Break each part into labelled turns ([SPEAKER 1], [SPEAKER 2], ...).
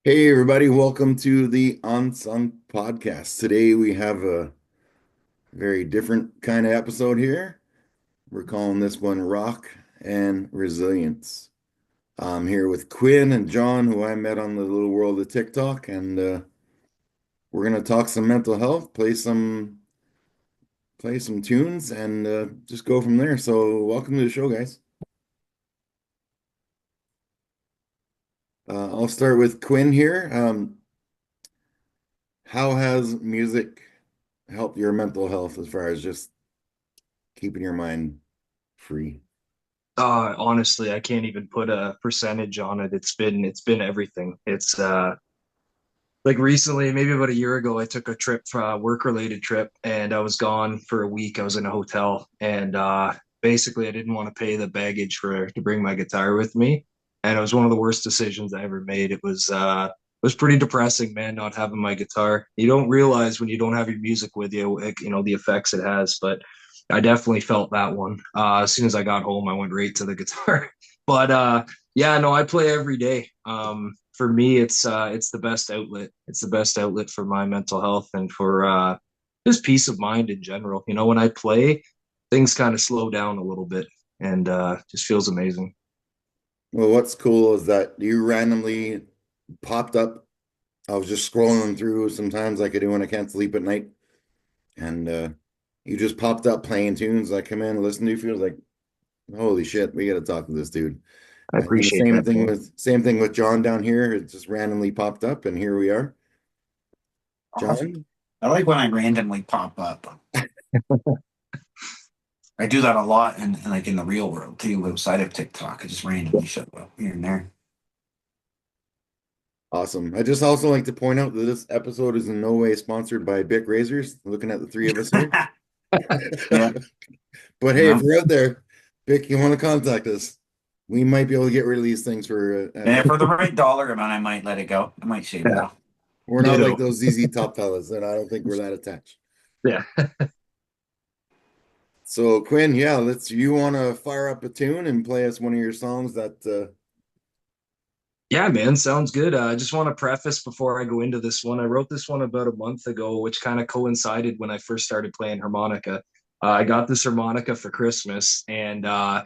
[SPEAKER 1] Hey everybody, welcome to the Unsung Podcast. Today we have a very different kind of episode here. We're calling this one Rock and Resilience. I'm here with Quinn and John, who I met on the little world of TikTok, and we're gonna talk some mental health, play some tunes, and just go from there. So welcome to the show, guys. I'll start with Quinn here. How has music helped your mental health as far as just keeping your mind free?
[SPEAKER 2] Honestly, I can't even put a percentage on it. It's been everything. It's like recently, maybe about a year ago, I took a trip for a work-related trip, and I was gone for a week. I was in a hotel, and basically, I didn't want to pay the baggage for to bring my guitar with me, and it was one of the worst decisions I ever made. It was pretty depressing, man, not having my guitar. You don't realize when you don't have your music with you, like, the effects it has, but I definitely felt that one. As soon as I got home, I went right to the guitar. But yeah, no, I play every day. For me, it's the best outlet. It's the best outlet for my mental health and for just peace of mind in general. When I play, things kind of slow down a little bit and just feels amazing.
[SPEAKER 1] Well, what's cool is that you randomly popped up. I was just scrolling through sometimes like I do when I can't sleep at night, and you just popped up playing tunes. I come in and listen to you, feels like, holy shit, we got to talk to this dude.
[SPEAKER 2] I
[SPEAKER 1] And the
[SPEAKER 2] appreciate
[SPEAKER 1] same
[SPEAKER 2] that,
[SPEAKER 1] thing
[SPEAKER 2] man.
[SPEAKER 1] with John down here. It just randomly popped up, and here we are.
[SPEAKER 3] Awesome.
[SPEAKER 1] John,
[SPEAKER 3] I like when I randomly pop up. I do that a lot and like in the real world too, outside of TikTok. I just randomly show up here and there.
[SPEAKER 1] awesome. I just also like to point out that this episode is in no way sponsored by Bic Razors. Looking at the three of us here.
[SPEAKER 3] Yeah.
[SPEAKER 1] But hey, if
[SPEAKER 3] No.
[SPEAKER 1] you're out there, Vic, you want to contact us, we might be able to get rid of these things for
[SPEAKER 3] And for the right dollar amount, I might let it go. I might shave it
[SPEAKER 2] Yeah,
[SPEAKER 3] off.
[SPEAKER 1] we're not like
[SPEAKER 2] ditto.
[SPEAKER 1] those ZZ Top fellas, and I don't think we're that attached.
[SPEAKER 2] Yeah.
[SPEAKER 1] So Quinn, yeah, let's you want to fire up a tune and play us one of your songs that
[SPEAKER 2] Yeah, man, sounds good. I just want to preface before I go into this one. I wrote this one about a month ago, which kind of coincided when I first started playing harmonica. I got this harmonica for Christmas, and I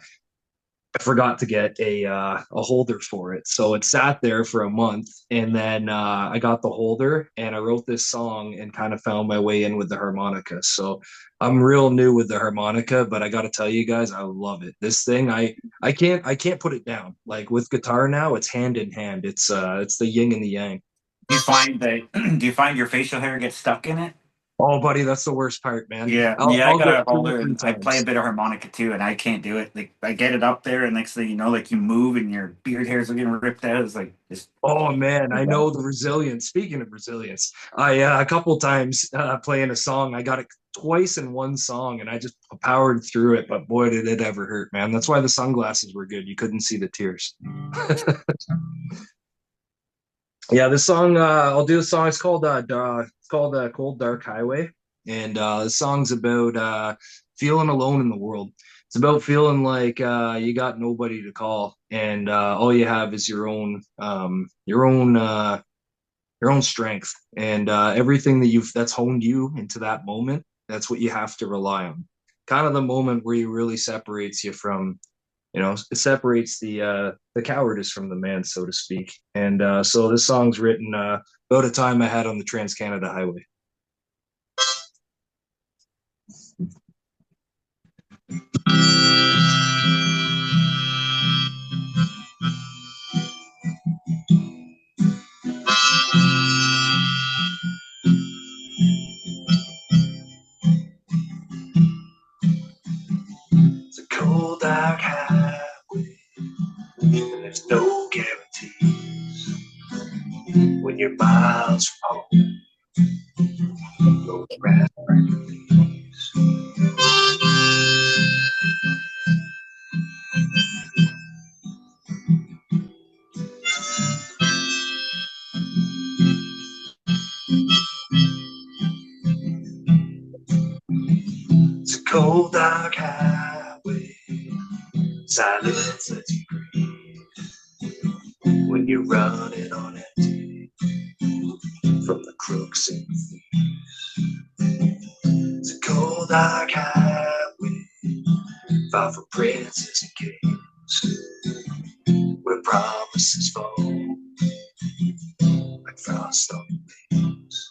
[SPEAKER 2] forgot to get a holder for it. So it sat there for a month, and then I got the holder, and I wrote this song and kind of found my way in with the harmonica. So I'm real new with the harmonica, but I got to tell you guys, I love it. This thing, I can't put it down. Like with guitar now, it's hand in hand. It's the yin and the yang.
[SPEAKER 3] Do you find that do you find your facial hair gets stuck in it?
[SPEAKER 2] Oh, buddy, that's the worst part, man.
[SPEAKER 3] Yeah.
[SPEAKER 2] I'll
[SPEAKER 3] Yeah, I
[SPEAKER 2] I'll
[SPEAKER 3] got
[SPEAKER 2] get
[SPEAKER 3] a
[SPEAKER 2] two or
[SPEAKER 3] holder
[SPEAKER 2] three
[SPEAKER 3] and I play a
[SPEAKER 2] times.
[SPEAKER 3] bit of harmonica too, and I can't do it. Like I get it up there and next thing you know, like you move and your beard hairs are getting ripped out. It's like just
[SPEAKER 2] Oh man, I know the resilience. Speaking of resilience, I a couple times playing a song, I got it twice in one song, and I just powered through it. But boy, did it ever hurt, man. That's why the sunglasses were good. You couldn't see the tears. Yeah, this song. I'll do a song. It's called "Cold Dark Highway," and the song's about feeling alone in the world. It's about feeling like you got nobody to call, and all you have is your own strength and everything that's honed you into that moment. That's what you have to rely on. Kind of the moment where you really separates you from, it separates the cowardice from the man, so to speak. And so this song's written about a time I had on the Trans Canada Highway. It's a cold dark highway, and there's no guarantees when you're miles from home. No grass or leaves. It's a cold dark highway. Silence lets you breathe when you're running on empty. crooks and thieves. It's a cold dark highway, far from princes and kings, where promises fall like frost on leaves.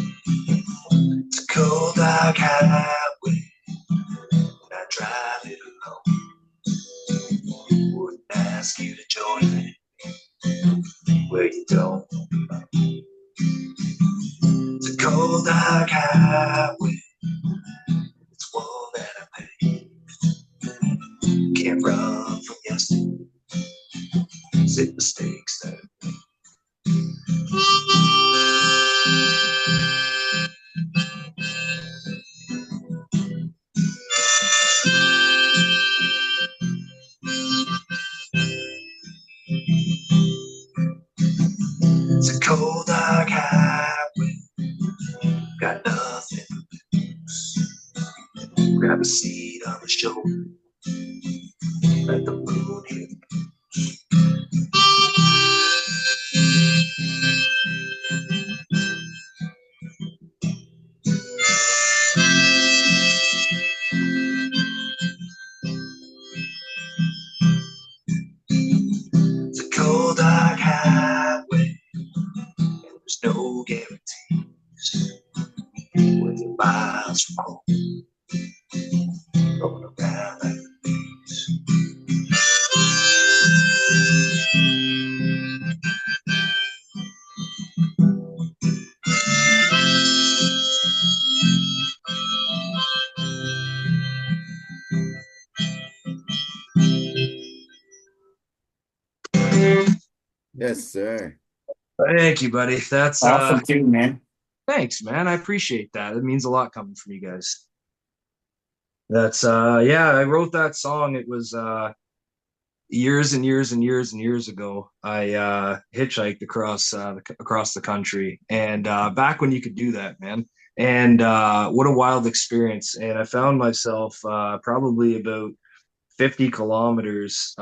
[SPEAKER 2] It's a cold dark highway, and I drive it alone. Wouldn't ask you to join me where you don't belong. It's a cold dark highway, it's one that I pay. Can't run from yesterday, sit mistakes that it's a cold dark highway, got nothing to lose. Grab a seat on the shoulder, let the moon hit. It's a cold dark highway, and there's no guarantees. When you're miles from home, rolling around like the bees.
[SPEAKER 1] Yes, sir.
[SPEAKER 2] Thank you, buddy. That's
[SPEAKER 3] Awesome too, man.
[SPEAKER 2] thanks, man. I appreciate that. It means a lot coming from you guys. That's yeah, I wrote that song. It was years and years and years and years ago. I hitchhiked across the country, and back when you could do that, man. And what a wild experience. And I found myself probably about 50 kilometers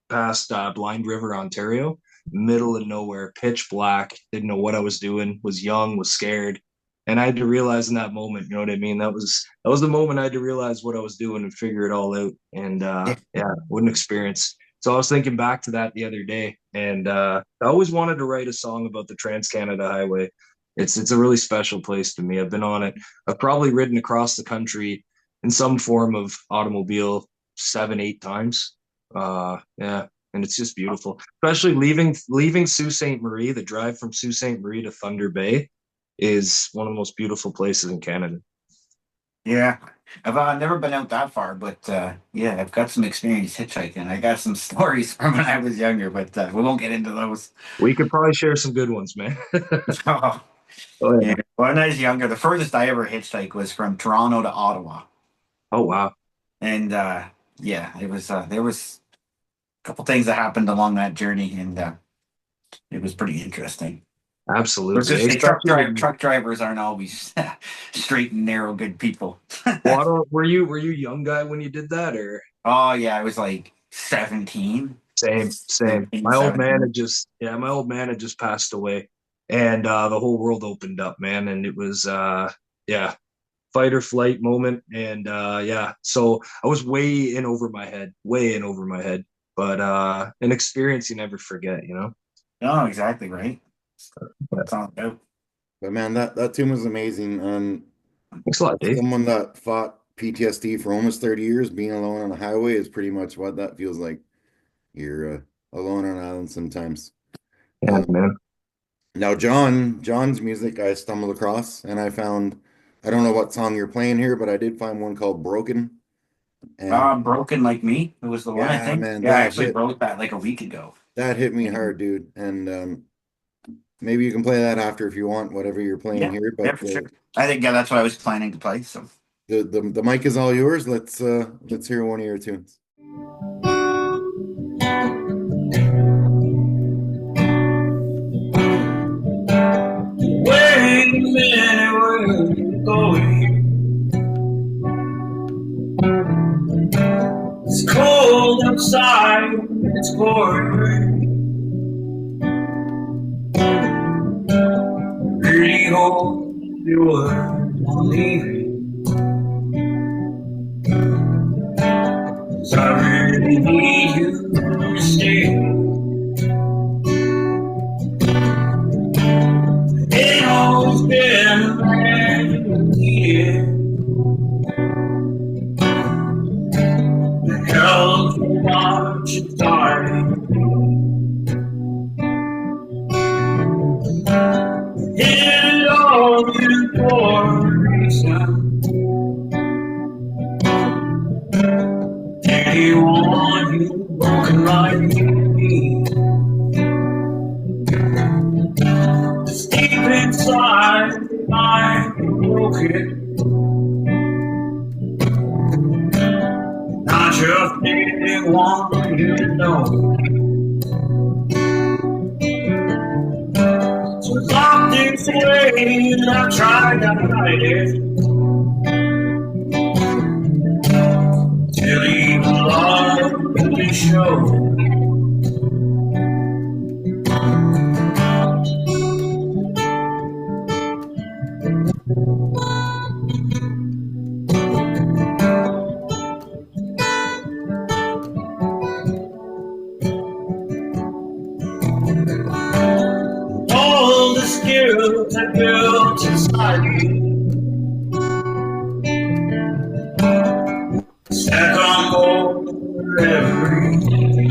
[SPEAKER 2] past Blind River, Ontario, middle of nowhere, pitch black, didn't know what I was doing, was young, was scared. And I had to realize in that moment, you know what I mean? That was the moment I had to realize what I was doing and figure it all out. And yeah, what an experience. So I was thinking back to that the other day, and I always wanted to write a song about the Trans Canada Highway. It's a really special place to me. I've been on it. I've probably ridden across the country in some form of automobile 7, 8 times. Yeah, and it's just beautiful, especially leaving Sault Ste. Marie. The drive from Sault Ste. Marie to Thunder Bay is one of the most beautiful places in Canada.
[SPEAKER 3] Yeah, I've never been out that far, but yeah, I've got some experience hitchhiking. I got some stories from when I was younger, but we won't get into those.
[SPEAKER 2] We could probably share some good ones, man.
[SPEAKER 3] Oh,
[SPEAKER 2] Oh
[SPEAKER 3] yeah.
[SPEAKER 2] yeah.
[SPEAKER 3] When I was younger, the furthest I ever hitchhiked was from Toronto to Ottawa,
[SPEAKER 2] Oh wow.
[SPEAKER 3] and yeah, it was there was a couple things that happened along that journey, and it was pretty interesting. Let's
[SPEAKER 2] Absolutely.
[SPEAKER 3] just say
[SPEAKER 2] Especially when,
[SPEAKER 3] truck drivers aren't always straight and narrow good people.
[SPEAKER 2] well, I don't, were you a young guy when you did that, or
[SPEAKER 3] Oh yeah, I was like 17,
[SPEAKER 2] same?
[SPEAKER 3] 16,
[SPEAKER 2] My old man
[SPEAKER 3] 17.
[SPEAKER 2] had just yeah, my old man had just passed away, and the whole world opened up, man, and it was yeah, fight or flight moment. And yeah, so I was way in over my head, but an experience you never forget, you know.
[SPEAKER 3] No, exactly right. What it's all about.
[SPEAKER 1] But man, that tune was amazing. And
[SPEAKER 2] Thanks a lot, Dave.
[SPEAKER 1] someone that fought PTSD for almost 30 years, being alone on a highway is pretty much what that feels like. You're alone on an island sometimes.
[SPEAKER 2] Yeah,
[SPEAKER 1] Uh,
[SPEAKER 2] man.
[SPEAKER 1] Now, John's music I stumbled across, and I don't know what song you're playing here, but I did find one called Broken. And
[SPEAKER 3] Broken Like Me. It was the one, I
[SPEAKER 1] yeah,
[SPEAKER 3] think.
[SPEAKER 1] man,
[SPEAKER 3] Yeah, I actually wrote that like a week ago.
[SPEAKER 1] that hit me hard, dude. And maybe you can play that after if you want, whatever you're playing
[SPEAKER 3] Yeah,
[SPEAKER 1] here.
[SPEAKER 3] yeah,
[SPEAKER 1] But
[SPEAKER 3] for sure. I think yeah, that's what I was planning to play. So
[SPEAKER 1] the mic is all yours. Let's hear one of your tunes.
[SPEAKER 2] When
[SPEAKER 3] forward. Really hope you would leave it. 'Cause I really need you to stay. It always been a man you needed. The hell to watch it die. It all been for a reason. Anyone you broken like me. Just deep inside, I'm broken. I just didn't want you to know. So locked this way, and I tried to hide it. Till evil love really showed. All the skills I built inside you stack on board every day.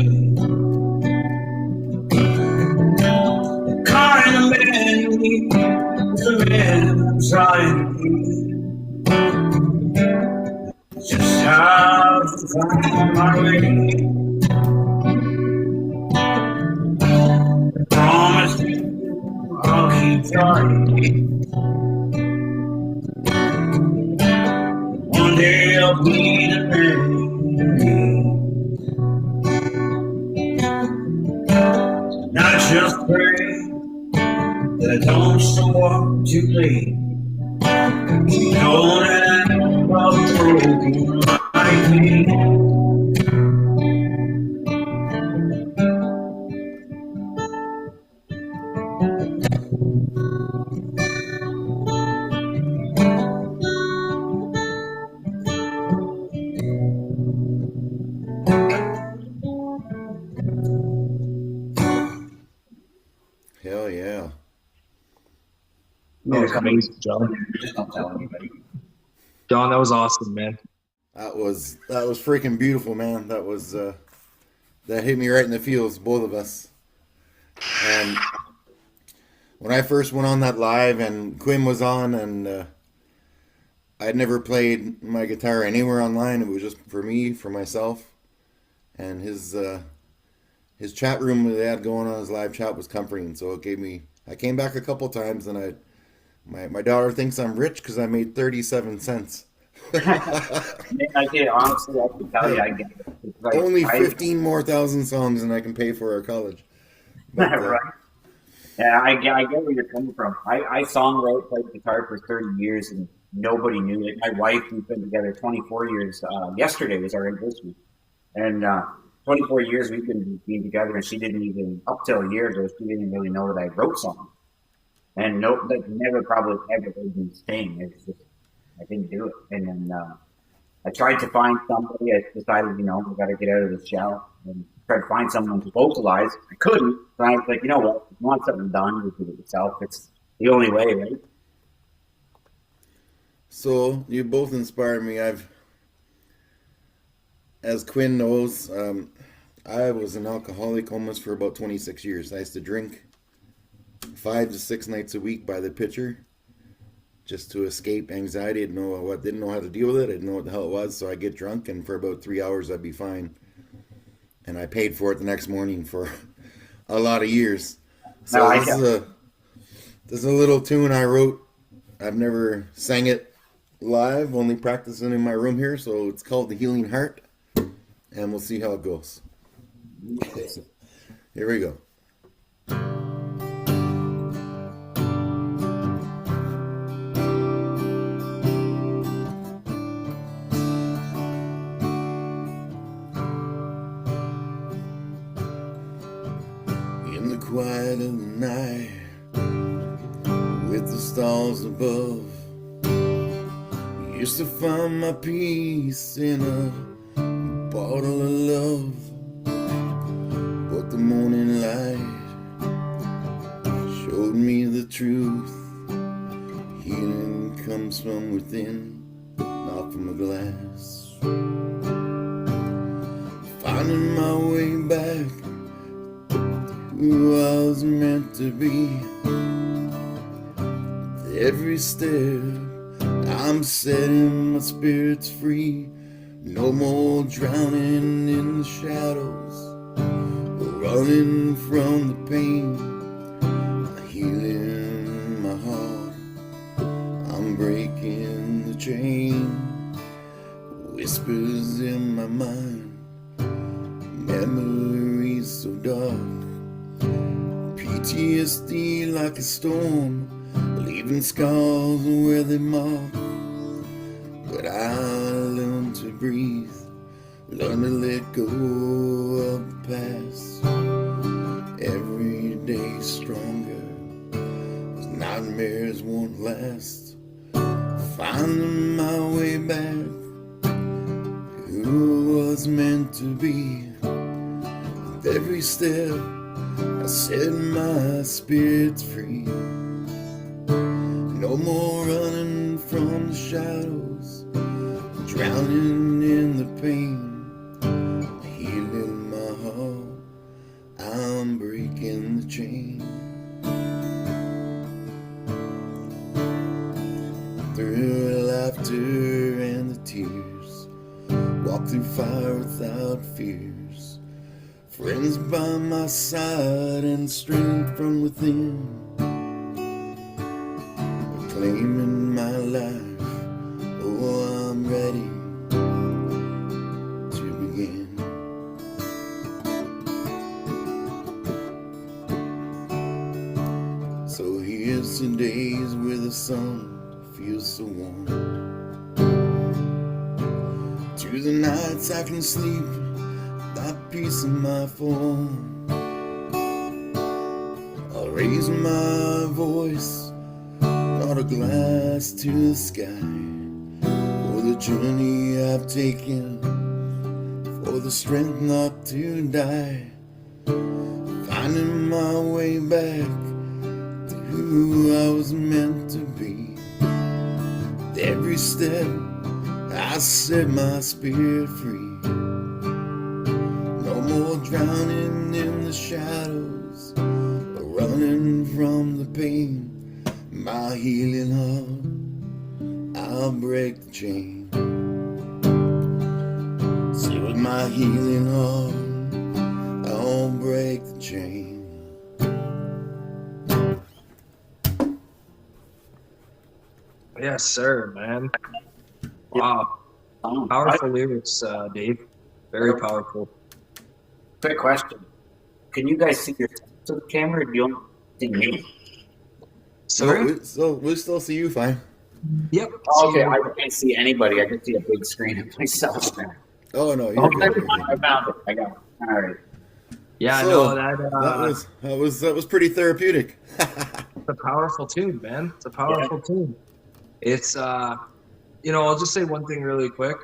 [SPEAKER 3] The kind of man you need is the man I'm trying to be. Just how to find my way. I promise you I'll keep trying. One day I'll be the man you need. And I just pray that I don't show up too late. You don't have a broken like me.
[SPEAKER 1] Hell yeah.
[SPEAKER 2] That was amazing, John.
[SPEAKER 3] Just don't tell anybody.
[SPEAKER 2] John, that was awesome, man.
[SPEAKER 1] That was freaking beautiful, man. That hit me right in the feels, both of us. And when I first went on that live and Quinn was on, and I'd never played my guitar anywhere online. It was just for me, for myself. And his chat room that they had going on, his live chat was comforting. So it gave me. I came back a couple times, and my daughter thinks I'm rich because I made 37 cents.
[SPEAKER 4] I did, honestly, I can tell you, I get it. It's like,
[SPEAKER 1] Only 15 more thousand songs, and I can pay for our college. But,
[SPEAKER 4] right. Yeah, I get where you're coming from. I songwrote, played guitar for 30 years, and nobody knew it. My wife, we've been together 24 years. Yesterday was our anniversary. And 24 years we've been being together, and she didn't even, up till a year ago, she didn't really know that I wrote songs. And never probably ever heard me sing. It's just, I didn't do it. And then I tried to find somebody. I decided, we got to get out of the shell and try to find someone to vocalize. I couldn't. So I was like, you know what? If you want something done, you do it yourself. It's the only way, right?
[SPEAKER 1] So you both inspired me. As Quinn knows, I was an alcoholic almost for about 26 years. I used to drink 5 to 6 nights a week by the pitcher, just to escape anxiety. Didn't know how to deal with it. I didn't know what the hell it was. So I'd get drunk, and for about 3 hours I'd be fine. And I paid for it the next morning for a lot of years. So this is a little tune I wrote. I've never sang it live, only practicing in my room here. So it's called The Healing Heart, and we'll see how it goes. Here we go. In the quiet of the night, with the stars above, used to find my peace in a bottle of love. But the morning light showed me the truth. Healing comes from within, not from a glass. Finding my way back to who I was meant to be. Every step I'm setting my spirits free. No more drowning in the shadows, running from the pain. Healing my heart, I'm breaking the chain. Whispers in my mind, memories so dark. PTSD like a storm, leaving scars where they mark. But I learned to breathe, learn to let go of the past. Every day stronger, 'cause nightmares won't last. Finding my way back to who was meant to be. With every step I set my spirits free. No more running from the shadows, drowning in the pain. Healing my heart, I'm breaking the chain. Through laughter and the tears, walk through fire without fears. Friends by my side and strength from within. Claiming my life, oh, I'm ready to begin. So here's the days where the sun feels so warm. To the nights I can sleep, that peace in my form. I'll raise my voice, not a glass to the sky, for the journey I've taken, for the strength not to die. Finding my way back to who I was meant to be. With every step I set my spirit free. No more drowning in the shadows, or running from the pain. My healing heart, I'll break the chain. See, with my healing heart, I'll break the chain.
[SPEAKER 2] Yes, sir, man. Wow. Powerful lyrics, Dave. Very powerful.
[SPEAKER 4] Quick question. Can you guys see your to the camera, or do you only see me?
[SPEAKER 2] Sorry?
[SPEAKER 1] No, we still see you fine.
[SPEAKER 2] Yep.
[SPEAKER 4] Oh, okay, I can't see anybody. I just see a big screen of myself now.
[SPEAKER 1] Oh no, you're good. You're
[SPEAKER 4] I
[SPEAKER 1] good.
[SPEAKER 4] found it. I got it. All right.
[SPEAKER 2] Yeah,
[SPEAKER 1] So,
[SPEAKER 2] no,
[SPEAKER 1] that was pretty therapeutic.
[SPEAKER 2] it's a powerful tune, man. It's a powerful tune. It's I'll just say one thing really quick.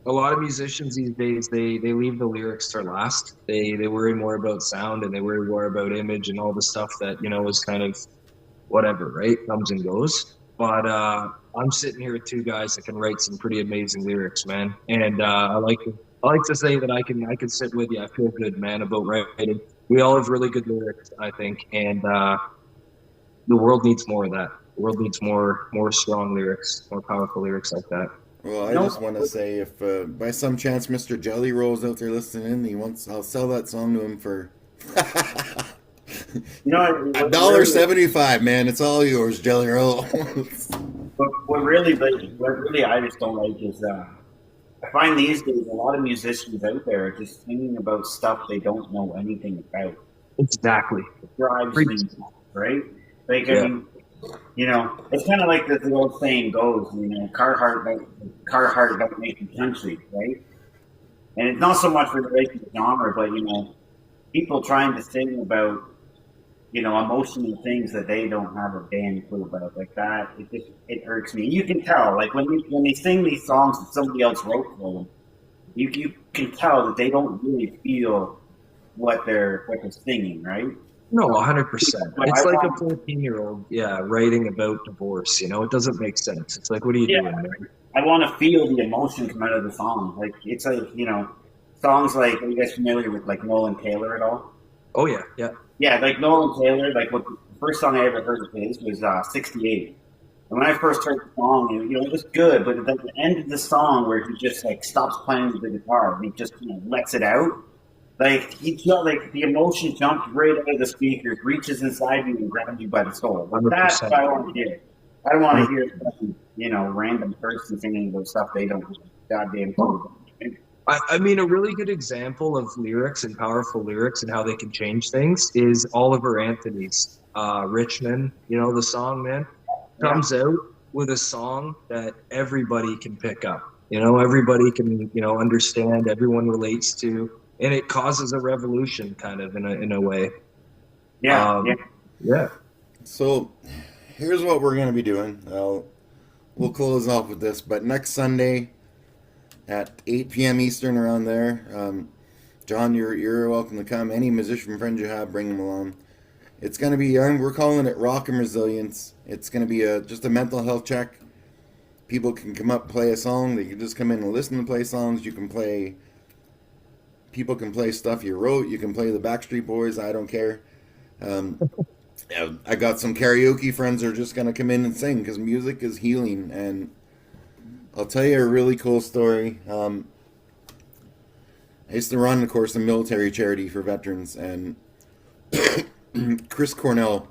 [SPEAKER 2] A lot of musicians these days, they leave the lyrics to last. They worry more about sound, and they worry more about image and all the stuff that, is kind of whatever, right? Comes and goes. But I'm sitting here with two guys that can write some pretty amazing lyrics, man. And I like to say that I can sit with you. I feel good, man, about writing. We all have really good lyrics, I think, and the world needs more of that. The world needs more strong lyrics, more powerful lyrics like that.
[SPEAKER 1] Well, I just want to say, if by some chance Mr. Jelly Roll's out there listening, I'll sell that song to him for $1.75, man. It's all yours, Jelly Roll.
[SPEAKER 4] What really I just don't like is I find these days a lot of musicians out there are just singing about stuff they don't know anything about.
[SPEAKER 2] Exactly.
[SPEAKER 4] It drives me nuts, right? Like, I mean, it's kind of like the old saying goes, Carhartt don't make the country, right? And it's not so much for the race of genre, but, people trying to sing about emotional things that they don't have a damn clue about. Like that, it irks me. You can tell, like when they sing these songs that somebody else wrote for them, you can tell that they don't really feel what they're singing, right?
[SPEAKER 2] No, 100%.
[SPEAKER 4] But I
[SPEAKER 2] It's like a
[SPEAKER 4] want,
[SPEAKER 2] 14-year-old, yeah, writing about divorce. It doesn't make sense. It's like, what are you
[SPEAKER 4] yeah,
[SPEAKER 2] doing, man?
[SPEAKER 4] I want to feel the emotion come out of the song. Like it's like songs like, are you guys familiar with like Nolan Taylor at all?
[SPEAKER 2] Oh yeah, yeah.
[SPEAKER 4] Yeah, like Nolan Taylor, like what the first song I ever heard of his was "68." And when I first heard the song, it was good, but at the end of the song where he just like stops playing the guitar and he just lets it out, like he felt like the emotion jumped right out of the speakers, reaches inside you and grabs you by the soul. Like that's
[SPEAKER 2] 100%.
[SPEAKER 4] what I want to hear. I don't want to hear some, random person singing about stuff they don't goddamn clue about.
[SPEAKER 2] I mean, a really good example of lyrics and powerful lyrics and how they can change things is Oliver Anthony's Richmond. The song, man,
[SPEAKER 4] Yeah,
[SPEAKER 2] comes out with a song that everybody can pick up. Everybody can, understand, everyone relates to, and it causes a revolution kind of in a way.
[SPEAKER 4] yeah, yeah.
[SPEAKER 2] Um, yeah.
[SPEAKER 1] So here's what we're going to be doing. We'll close off with this, but next Sunday at 8 p.m. Eastern, around there, John, you're welcome to come. Any musician friends you have, bring them along. It's going to be young. We're calling it Rock and Resilience. It's going to be just a mental health check. People can come up, play a song. They can just come in and listen to play songs. People can play stuff you wrote. You can play the Backstreet Boys. I don't care. Um, yeah, I got some karaoke friends who are just going to come in and sing because music is healing. And I'll tell you a really cool story. I used to run, of course, a military charity for veterans, and Chris Cornell.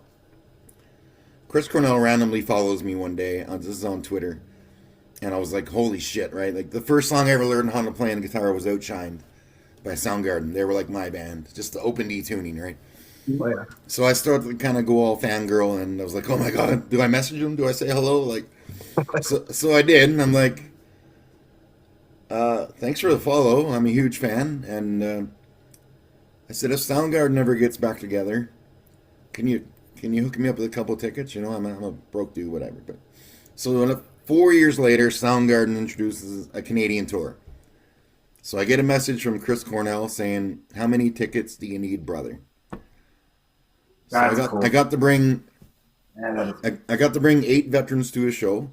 [SPEAKER 1] Chris Cornell randomly follows me one day. This is on Twitter, and I was like, "Holy shit!" Right? Like the first song I ever learned how to play on the guitar was "Outshined" by Soundgarden. They were like my band, just the open D tuning, right?
[SPEAKER 2] Oh, yeah.
[SPEAKER 1] So I started to kind of go all fangirl, and I was like, "Oh my god, do I message him? Do I say hello?" Like, so I did, and I'm like, "Thanks for the follow. I'm a huge fan." And I said, "If Soundgarden never gets back together, can you hook me up with a couple of tickets? I'm a broke dude, whatever." But so 4 years later, Soundgarden introduces a Canadian tour. So I get a message from Chris Cornell saying, "How many tickets do you need, brother?" So
[SPEAKER 4] That's cool.
[SPEAKER 1] I got to bring
[SPEAKER 4] Yeah, that is,
[SPEAKER 1] I got to bring 8 veterans to a show,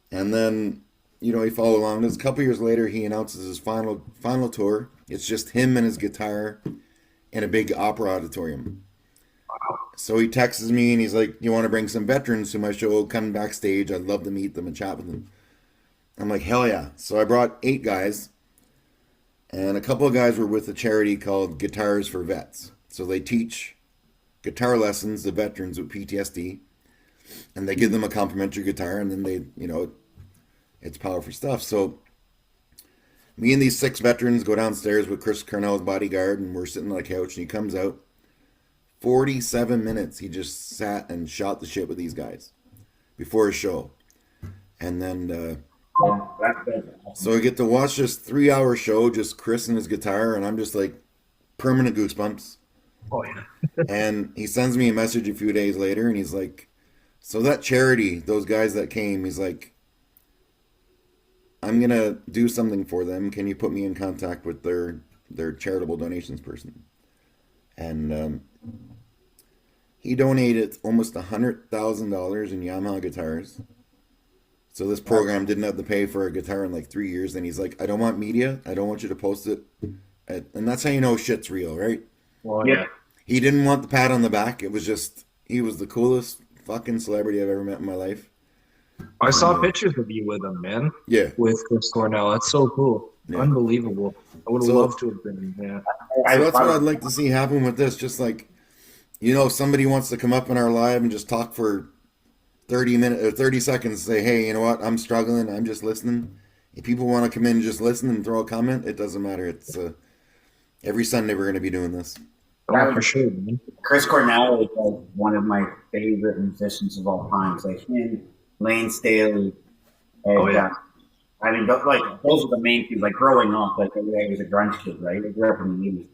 [SPEAKER 1] and then he followed along. This a couple years later, he announces his final tour. It's just him and his guitar in a big opera auditorium. So he texts me and he's like, "You want to bring some veterans to my show? Come backstage. I'd love to meet them and chat with them." I'm like, "Hell yeah!" So I brought 8 guys, and a couple of guys were with a charity called Guitars for Vets. So they teach guitar lessons to veterans with PTSD, and they give them a complimentary guitar, and then it's powerful stuff. So me and these 6 veterans go downstairs with Chris Cornell's bodyguard, and we're sitting on the couch, and he comes out. 47 minutes he just sat and shot the shit with these guys before his show. And then
[SPEAKER 4] that's
[SPEAKER 1] so I get to watch this 3-hour show, just Chris and his guitar, and I'm just like permanent goosebumps.
[SPEAKER 2] Oh yeah.
[SPEAKER 1] And he sends me a message a few days later, and he's like, "So that charity, those guys that came," he's like, "I'm gonna do something for them. Can you put me in contact with their charitable donations person?" And he donated almost $100,000 in Yamaha guitars. So this program didn't have to pay for a guitar in like 3 years. And he's like, "I don't want media. I don't want you to post it." And that's how you know shit's real, right?
[SPEAKER 2] Well,
[SPEAKER 4] yeah.
[SPEAKER 2] yeah.
[SPEAKER 1] He didn't want the pat on the back. It was just, he was the coolest fucking celebrity I've ever met in my life.
[SPEAKER 2] I saw
[SPEAKER 1] And,
[SPEAKER 2] pictures of you with him, man.
[SPEAKER 1] yeah.
[SPEAKER 2] With Chris Cornell. That's so cool.
[SPEAKER 1] Yeah.
[SPEAKER 2] Unbelievable. I would have
[SPEAKER 1] So-
[SPEAKER 2] loved to have been. Yeah.
[SPEAKER 1] So that's what I'd like to see happen with this. Just like, somebody wants to come up in our live and just talk for 30 minutes or 30 seconds, say, "Hey, you know what? I'm struggling. I'm just listening." If people want to come in and just listen and throw a comment, it doesn't matter. It's every Sunday we're going to be doing this.
[SPEAKER 2] Oh, for sure, man.
[SPEAKER 4] Chris Cornell is like one of my favorite musicians of all time. It's like him, Lane Staley, and
[SPEAKER 2] Oh, yeah.
[SPEAKER 4] I mean, like those are the main people. Like growing up, like I was a grunge kid, right? I grew up in the '80s,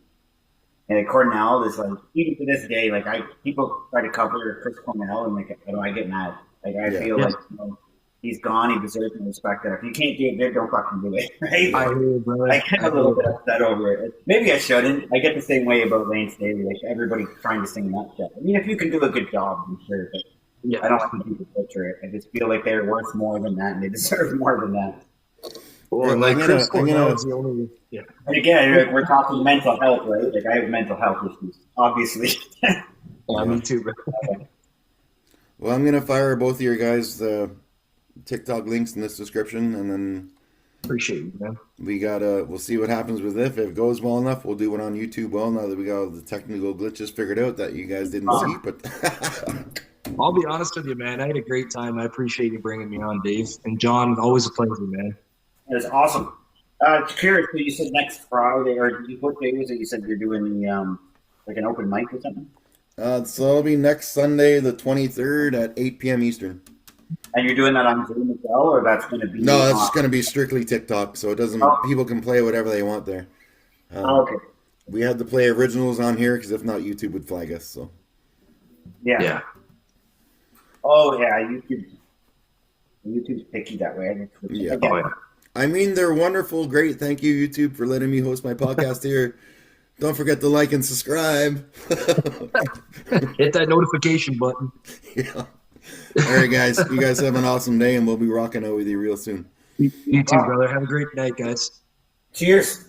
[SPEAKER 4] And Cornell is like, even to this day, like people try to cover Chris Cornell, and like I get mad. Like I feel like he's gone. He deserves the respect. That if you can't do it, don't fucking do it, right?
[SPEAKER 2] I hear you, brother.
[SPEAKER 4] I get a little bit upset over it. Maybe I shouldn't. I get the same way about Lane Staley. Like everybody trying to sing that shit. I mean, if you can do a good job, I'm sure. But I don't want people to butcher it. I just feel like they're worth more than that, and they deserve more than that.
[SPEAKER 2] Well, like Chris Cornell is the only. Yeah.
[SPEAKER 4] And again, we're talking mental health, right? Like I have mental health issues, obviously.
[SPEAKER 2] Yeah, me too, bro.
[SPEAKER 4] Okay.
[SPEAKER 1] Well, I'm gonna fire both of your guys' TikTok links in this description, and then
[SPEAKER 2] Appreciate you, man.
[SPEAKER 1] we'll see what happens with it. If it goes well enough, we'll do it on YouTube. Well, now that we got all the technical glitches figured out that you guys didn't see, but
[SPEAKER 2] I'll be honest with you, man. I had a great time. I appreciate you bringing me on, Dave. And John, always a pleasure, man.
[SPEAKER 4] It was awesome. Curious, so you said next Friday, or what day was it? You said you're doing the like an open mic or something?
[SPEAKER 1] so it'll be next Sunday, the 23rd at 8 p.m. Eastern.
[SPEAKER 4] And you're doing that on Zoom as well, or that's going to be?
[SPEAKER 1] No, that's going to be strictly TikTok, so it doesn't. People can play whatever they want there.
[SPEAKER 4] Okay.
[SPEAKER 1] We had to play originals on here because if not, YouTube would flag us. So.
[SPEAKER 4] Yeah. Oh yeah, YouTube's picky that way.
[SPEAKER 1] Yeah.
[SPEAKER 2] Oh, yeah.
[SPEAKER 1] I mean, they're wonderful. Great. Thank you, YouTube, for letting me host my podcast here. Don't forget to like and subscribe.
[SPEAKER 2] Hit that notification button.
[SPEAKER 1] Yeah. All right, guys. You guys have an awesome day, and we'll be rocking out with you real soon.
[SPEAKER 2] You too, brother. Have a great night, guys.
[SPEAKER 4] Cheers.